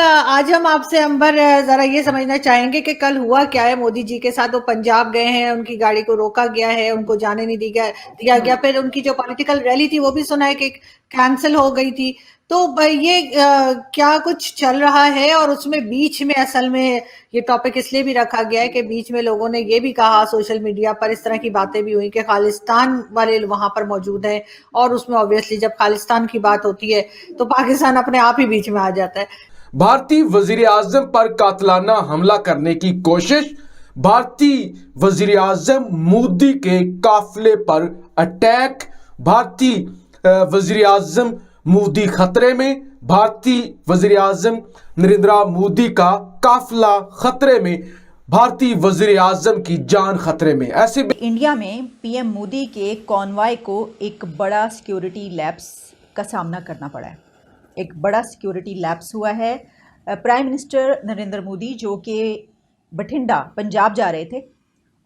आज हम आपसे अंबर जरा ये समझना चाहेंगे कि कल हुआ क्या है मोदी जी के साथ। वो पंजाब गए हैं, उनकी गाड़ी को रोका गया है, उनको जाने नहीं दिया गया। फिर उनकी जो पॉलिटिकल रैली थी वो भी सुना है कि कैंसिल हो गई थी। तो ये क्या कुछ चल रहा है? और उसमें बीच में असल में ये टॉपिक इसलिए भी रखा गया है कि बीच में लोगों ने ये भी कहा, सोशल मीडिया पर इस तरह की बातें भी हुई कि खालिस्तान वाले वहां पर मौजूद हैं, और उसमें ऑब्वियसली जब खालिस्तान की बात होती है तो पाकिस्तान अपने आप ही बीच में आ जाता है। भारतीय वजीर आजम पर कातलाना हमला करने की कोशिश, भारतीय वजीर आजम मोदी के काफिले पर अटैक, भारतीय वजीर आजम मोदी खतरे में, भारतीय वजीर आजम नरेंद्र मोदी का काफिला खतरे में, भारतीय वजीर आजम की जान खतरे में। ऐसे इंडिया में पीएम मोदी के कॉन्वॉय को एक बड़ा सिक्योरिटी लैप्स का सामना करना पड़ा है। एक बड़ा सिक्योरिटी लैप्स हुआ है। प्राइम मिनिस्टर नरेंद्र मोदी जो कि बठिंडा पंजाब जा रहे थे,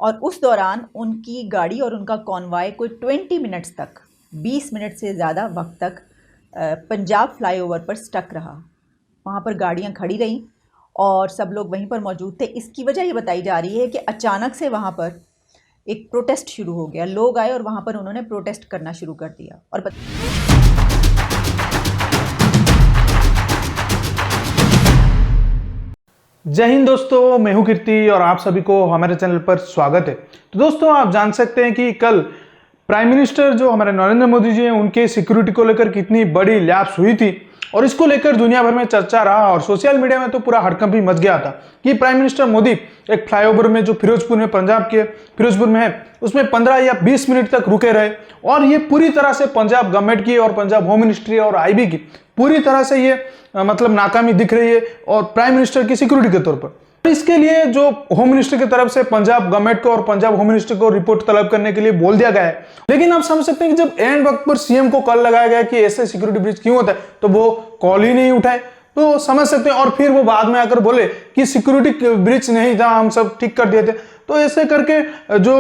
और उस दौरान उनकी गाड़ी और उनका कॉन्वॉय कोई 20 मिनट्स तक, 20 मिनट से ज़्यादा वक्त तक पंजाब फ्लाईओवर पर स्टक रहा। वहाँ पर गाड़ियाँ खड़ी रहीं और सब लोग वहीं पर मौजूद थे। इसकी वजह ये बताई जा रही है कि अचानक से वहाँ पर एक प्रोटेस्ट शुरू हो गया। लोग आए और वहाँ पर उन्होंने प्रोटेस्ट करना शुरू कर दिया। और जय हिंद दोस्तों, मैं हूं कीर्ति और आप सभी को हमारे चैनल पर स्वागत है। तो दोस्तों, आप जान सकते हैं कि कल प्राइम मिनिस्टर जो हमारे नरेंद्र मोदी जी हैं, उनके सिक्योरिटी को लेकर कितनी बड़ी लैप्स हुई थी, और इसको लेकर दुनिया भर में चर्चा रहा और सोशल मीडिया में तो पूरा हड़कंप ही मच गया था कि प्राइम मिनिस्टर मोदी एक फ्लाईओवर में, जो फिरोजपुर में, पंजाब के फिरोजपुर में है, उसमें 15 या 20 मिनट तक रुके रहे। और ये पूरी तरह से पंजाब गवर्नमेंट की और पंजाब होम मिनिस्ट्री और आईबी की पूरी तरह से ये मतलब नाकामी दिख रही है, और प्राइम मिनिस्टर की सिक्योरिटी के तौर पर। इसके लिए जो होम मिनिस्टर की तरफ से पंजाब गवर्नमेंट को और पंजाब होम मिनिस्टर को रिपोर्ट तलब करने के लिए बोल दिया गया है। लेकिन आप समझ सकते हैं कि जब एंड वक्त पर सीएम को कॉल लगाया गया कि ऐसे सिक्योरिटी ब्रीच क्यों होता है, तो वो कॉल ही नहीं उठाए। तो समझ सकते हैं। और फिर वो बाद में आकर बोले कि सिक्योरिटी ब्रीच नहीं था, हम सब ठीक कर दिए थे। तो ऐसे करके जो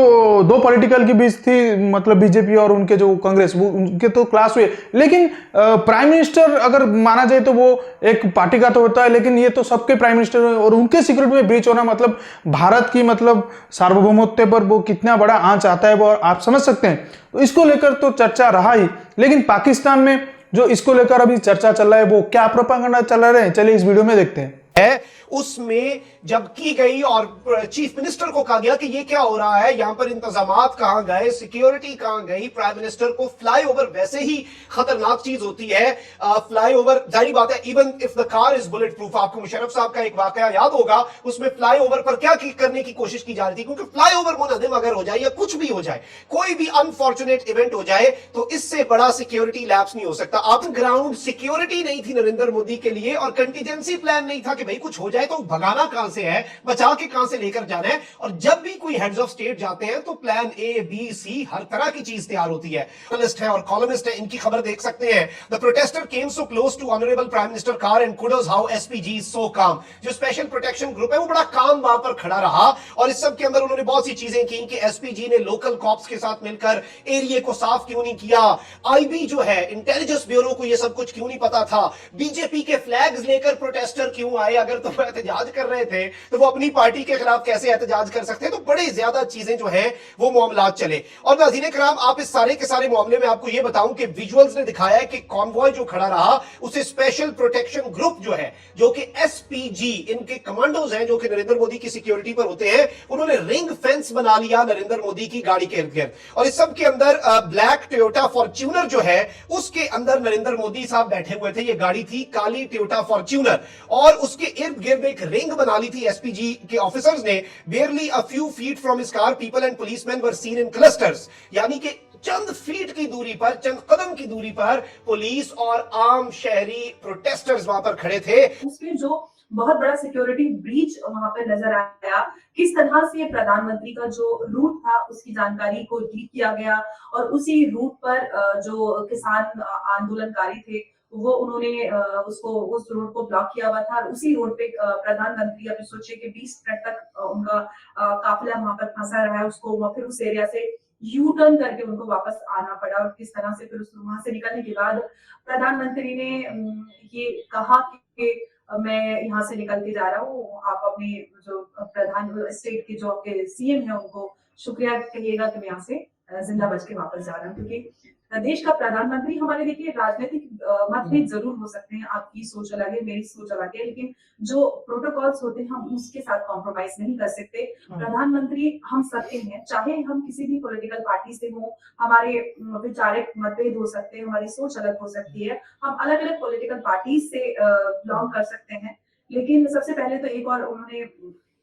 दो पॉलिटिकल की बीच थी, मतलब बीजेपी और उनके जो कांग्रेस, वो उनके तो क्लास हुए। लेकिन प्राइम मिनिस्टर अगर माना जाए तो वो एक पार्टी का तो होता है, लेकिन ये तो सबके प्राइम मिनिस्टर और उनके सिक्योरिटी में ब्रीच होना मतलब भारत की मतलब सार्वभौमत्व पर वो कितना बड़ा आंच आता है, वो आप समझ सकते हैं। तो इसको लेकर तो चर्चा रहा ही। लेकिन पाकिस्तान में जो इसको लेकर अभी चर्चा चल रहा है, वो क्या प्रोपेगेंडा चल रहा है, चलिए इस वीडियो में देखते हैं। उसमें जब की गई और चीफ मिनिस्टर को कहा गया कि ये क्या हो रहा है, यहां पर इंतजामात कहां गए, सिक्योरिटी कहां गई। प्राइम मिनिस्टर को फ्लाईओवर वैसे ही खतरनाक चीज होती है। फ्लाईओवर, जाहिर बात है, even if the car is bullet proof. आपको मुशर्रफ साहब का एक वाकया याद होगा, उसमें फ्लाईओवर पर क्या करने की कोशिश की जा रही थी, क्योंकि फ्लाईओवर मुनहदम अगर हो जाए या कुछ भी हो जाए, कोई भी अनफॉर्चुनेट इवेंट हो जाए, तो इससे बड़ा सिक्योरिटी लैप्स नहीं हो सकता। ऑन ग्राउंड सिक्योरिटी नहीं थी नरेंद्र मोदी के लिए, और कंटीजेंसी प्लान नहीं था कि भाई कुछ हो जाए तो भगाना कहां से है, बचा के कहां से लेकर जाना है। और जब भी कोई हेड्स ऑफ स्टेट जाते हैं तो प्लान ए बी सी हर तरह की चीज तैयार होती है। जर्नलिस्ट है और कॉलमिस्ट है, इनकी खबर देख सकते हैं। The protester came so close to honourable prime minister car and kudos how SPG is so calm. जो स्पेशल प्रोटेक्शन ग्रुप है वो बड़ा काम वहां पर खड़ा रहा, और इस सब के अंदर उन्होंने बहुत सी चीजें की कि एसपीजी ने लोकल कॉप्स के साथ मिलकर एरिया को साफ क्यों नहीं किया, आईबी जो है इंटेलिजेंस ब्यूरो को यह सब कुछ क्यों नहीं पता था, बीजेपी के फ्लैग्स लेकर प्रोटेस्टर क्यों आए, अगर तो एहतजाज कर रहे थे तो वो अपनी पार्टी के खिलाफ कैसे एहतजाज कर सकते हैं। तो बड़ी ज्यादा चीजें जो हैं वो मामलात चले। और नाज़रीन कराम, आप इस सारे के सारे मामले में आपको यह बताऊं कि विजुअल्स ने दिखाया है कि कॉन्वॉय जो खड़ा रहा उसे स्पेशल प्रोटेक्शन ग्रुप जो है, जो कि एसपीजी, इनके कमांडोज हैं जो कि नरेंद्र मोदी की सिक्योरिटी पर होते हैं, उन्होंने रिंग फेंस बना लिया नरेंद्र मोदी की गाड़ी के इर्द गिर्द। और इस सब के अंदर ब्लैक टोयोटा फॉर्च्यूनर जो है उसके अंदर नरेंद्र मोदी साहब बैठे हुए थे। ये गाड़ी थी काली टोयोटा फॉर्च्यूनर, और उसके इर्द गिर्द एक रिंग बना ली थी एसपीजी के ऑफिसर्स ने। बेयरली a few feet from his car people and policeman were seen in clusters, यानी कि चंद फीट की दूरी पर, चंद कदम की दूरी पर पुलिस और आम शहरी प्रोटेस्टर्स वहां पर खड़े थे। उसमें जो बहुत बड़ा सिक्योरिटी ब्रीच वहां पर नजर आया, किस तरह से प्रधानमंत्री का जो रूट था उसकी जानकारी को लीक किया गया, और उसी रूट पर जो किसान आंदोलनकारी थे वो उन्होंने उसको उस रोड को ब्लॉक किया हुआ था। और उसी रोड पे प्रधानमंत्री, अभी सोचिए कि 20 मिनट तक उनका काफिला वहां पर फंसा रहा है, उसको फिर उस एरिया से यू टर्न करके उनको वापस आना पड़ा। और किस तरह से फिर वहां से निकलने के बाद प्रधानमंत्री ने ये कहा कि मैं यहाँ से निकल के जा रहा हूँ, आप अपने जो प्रधान स्टेट के जो आपके सीएम है उनको शुक्रिया कहिएगा कि मैं यहाँ से जिंदा बच के वापस जा रहा हूँ, क्योंकि देश का प्रधानमंत्री हमारे, देखिए राजनीतिक मतभेद जरूर हो सकते हैं, आपकी सोच अलग है, मेरी सोच अलग है, लेकिन जो प्रोटोकॉल्स होते हैं हम उसके साथ कॉम्प्रोमाइज नहीं कर सकते। प्रधानमंत्री हम सबके हैं, चाहे हम किसी भी पॉलिटिकल पार्टी से हों, हमारे विचारिक मतभेद हो सकते हैं, हमारी सोच अलग हो सकती है, हम अलग अलग पॉलिटिकल पार्टी से बिलोंग कर सकते हैं, लेकिन सबसे पहले तो एक और उन्होंने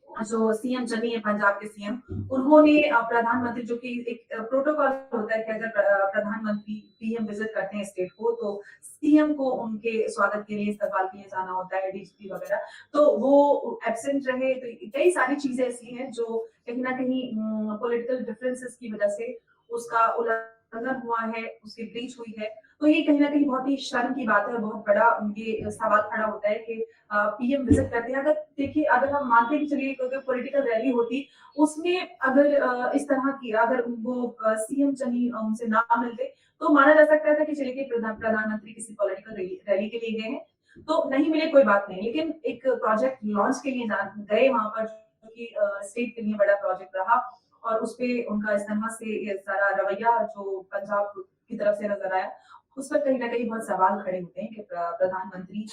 जो सीएम चनी है पंजाब के सीएम, उन्होंने प्रधानमंत्री, जो कि एक प्रोटोकॉल होता है कि अगर प्रधानमंत्री पीएम विजिट करते हैं स्टेट को तो सीएम को उनके स्वागत के लिए, इस्तकबाल के लिए जाना होता है, डीजीपी वगैरह, तो वो एब्सेंट रहे। तो कई सारी चीजें ऐसी हैं जो कहीं ना कहीं पॉलिटिकल डिफरेंसेस की वजह से उसका उल्लंघन हुआ है, उसकी ब्रीच हुई है। तो ये कहीं ना कहीं बहुत ही शर्म की बात है, बहुत बड़ा उनके सवाल खड़ा होता है कि पीएम विजिट करते हैं। अगर देखिए, अगर हम मानते हैं कि चलिए अगर पॉलिटिकल रैली होती उसमें अगर इस तरह की, अगर वो सीएम चनी उनसे ना मिलते तो माना जा सकता था कि चलिए कि प्रधानमंत्री किसी पॉलिटिकल रैली के लिए गए हैं, तो नहीं मिले कोई बात नहीं, लेकिन एक प्रोजेक्ट लॉन्च के लिए गए वहां पर, जो कि स्टेट के लिए बड़ा प्रोजेक्ट रहा, और उसपे उनका इस तरह से सारा रवैया जो पंजाब की तरफ से नजर आया, उस पर कहीं ना कहीं बहुत सवाल खड़े होते हैं कि प्रधानमंत्री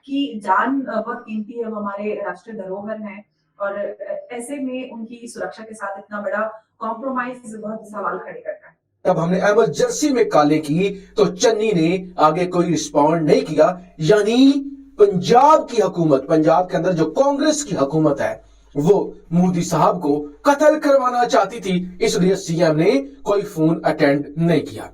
की जान बहुत कीमती है, वो हमारे राष्ट्रीय धरोहर है, और ऐसे में उनकी सुरक्षा के साथ इतना बड़ा कॉम्प्रोमाइज बहुत सवाल खड़े करता है। अब हमने इमरजेंसी में काले की तो चन्नी ने आगे कोई रिस्पॉन्ड नहीं किया, यानी पंजाब की हुकूमत, पंजाब के अंदर जो कांग्रेस की हुकूमत है वो मोदी साहब को कत्ल करवाना चाहती थी, इसलिए सीएम ने कोई फोन अटेंड नहीं किया।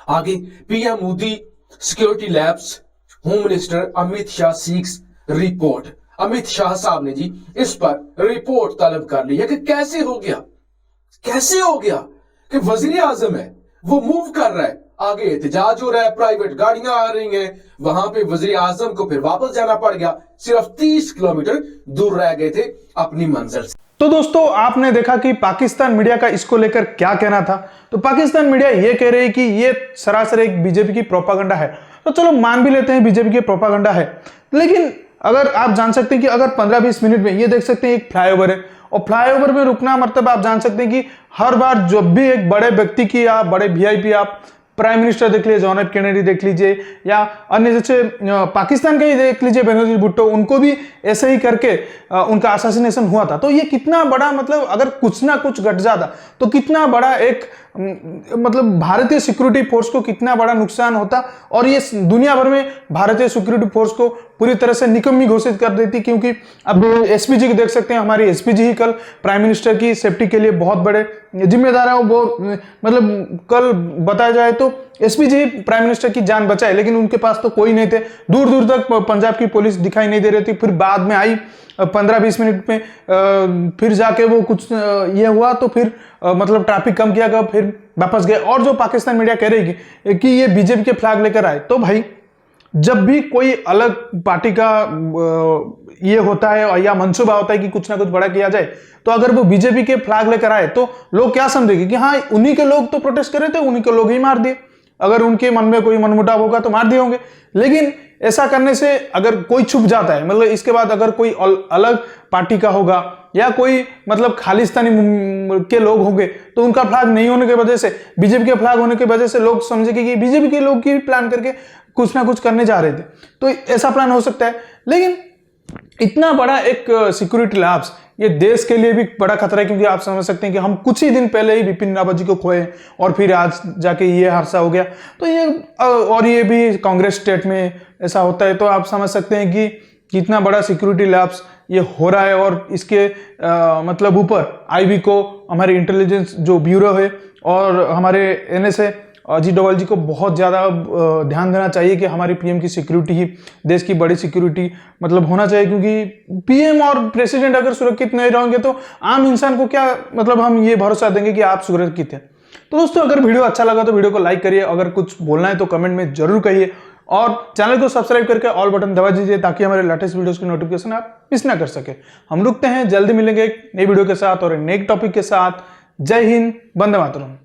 आगे PM Modi security lapse, home minister Amit Shah seeks report. Amit Shah साहब ने जी इस पर रिपोर्ट तलब कर ली है कि कैसे हो गया कि वजीर आजम है वो मूव कर रहा है, आगे एहतजाज हो रहा है, प्राइवेट गाड़ियां आ रही हैं, वहां पे वजीर आजम को फिर वापस जाना पड़ गया, सिर्फ 30 किलोमीटर दूर रह गए थे अपनी मंजिल से। तो दोस्तों, आपने देखा कि पाकिस्तान मीडिया का इसको लेकर क्या कहना था। तो पाकिस्तान मीडिया ये कह रही है कि ये सरासर एक बीजेपी की प्रोपागंडा है। तो चलो मान भी लेते हैं बीजेपी की प्रोपागंडा है, लेकिन अगर आप जान सकते हैं कि अगर 15-20 मिनट में ये देख सकते हैं एक फ्लाईओवर है, और फ्लाईओवर में रुकना मतलब आप जान सकते हैं कि हर बार जब भी एक बड़े व्यक्ति की या बड़े वीआईपी, आप प्राइम मिनिस्टर देख लीजिए, जॉन एफ कैनेडी देख लीजिए, या अन्य जैसे पाकिस्तान का ही देख लीजिए बेनजीर भुट्टो, उनको भी ऐसे ही करके उनका असैसिनेशन हुआ था। तो ये कितना बड़ा, मतलब अगर कुछ ना कुछ घट जाता तो कितना बड़ा एक मतलब भारतीय सिक्योरिटी फोर्स को कितना बड़ा नुकसान होता, और ये दुनिया भर में भारतीय सिक्योरिटी फोर्स को पूरी तरह से निकम्मी घोषित कर देती। क्योंकि अब एसपीजी को देख सकते हैं, हमारी एसपीजी ही कल प्राइम मिनिस्टर की सेफ्टी के लिए बहुत बड़े जिम्मेदार है। वो मतलब कल बताया जाए तो एसपीजी प्राइम मिनिस्टर की जान बचाए, लेकिन उनके पास तो कोई नहीं थे, दूर दूर तक पंजाब की पुलिस दिखाई नहीं दे रही थी। फिर बाद में आई 15-20 मिनट में, फिर जाके वो कुछ ये हुआ तो फिर मतलब ट्रैफिक कम किया गया, फिर वापस गए। और जो पाकिस्तान मीडिया कह रही है कि ये बीजेपी के फ्लैग लेकर आए, तो भाई जब भी कोई अलग पार्टी का ये होता है या मंसूबा होता है कि कुछ ना कुछ बड़ा किया जाए, तो अगर वो बीजेपी के फ्लैग लेकर आए तो लोग क्या समझेंगे कि हाँ उन्हीं के लोग तो प्रोटेस्ट कर रहे थे, उन्हीं के लोग ही मार दिए। अगर उनके मन में कोई मनमुटाव होगा तो मार दिए होंगे। लेकिन ऐसा करने से अगर कोई छुप जाता है, मतलब इसके बाद अगर कोई अलग पार्टी का होगा या कोई मतलब खालिस्तानी के लोग होंगे, तो उनका फ्लैग नहीं होने की वजह से, बीजेपी के फ्लैग होने की वजह से लोग समझेंगे कि बीजेपी के लोग की प्लान करके कुछ ना कुछ करने जा रहे थे। तो ऐसा प्लान हो सकता है। लेकिन इतना बड़ा एक सिक्योरिटी लैब्स ये देश के लिए भी बड़ा खतरा है, क्योंकि आप समझ सकते हैं कि हम कुछ ही दिन पहले ही बिपिन रावत जी को खोए और फिर आज जाके ये हादसा हो गया। तो ये, और ये भी कांग्रेस स्टेट में ऐसा होता है, तो आप समझ सकते हैं कि कितना बड़ा सिक्योरिटी लैब्स ये हो रहा है। और इसके मतलब ऊपर आईबी को, हमारे इंटेलिजेंस जो ब्यूरो है और हमारे एनएसए अजीत डोभाल जी को बहुत ज़्यादा ध्यान देना चाहिए कि हमारी पीएम की सिक्योरिटी ही देश की बड़ी सिक्योरिटी मतलब होना चाहिए। क्योंकि पीएम और प्रेसिडेंट अगर सुरक्षित नहीं रहेंगे तो आम इंसान को क्या मतलब हम ये भरोसा देंगे कि आप सुरक्षित हैं। तो दोस्तों, अगर वीडियो अच्छा लगा तो वीडियो को लाइक करिए, अगर कुछ बोलना है तो कमेंट में जरूर कहिए, और चैनल को सब्सक्राइब करके ऑल बटन दबा दीजिए ताकि हमारे लेटेस्ट वीडियोस की नोटिफिकेशन आप मिस ना कर सके। हम रुकते हैं, जल्दी मिलेंगे एक नई वीडियो के साथ और एक नए टॉपिक के साथ। जय हिंद, वंदे मातरम।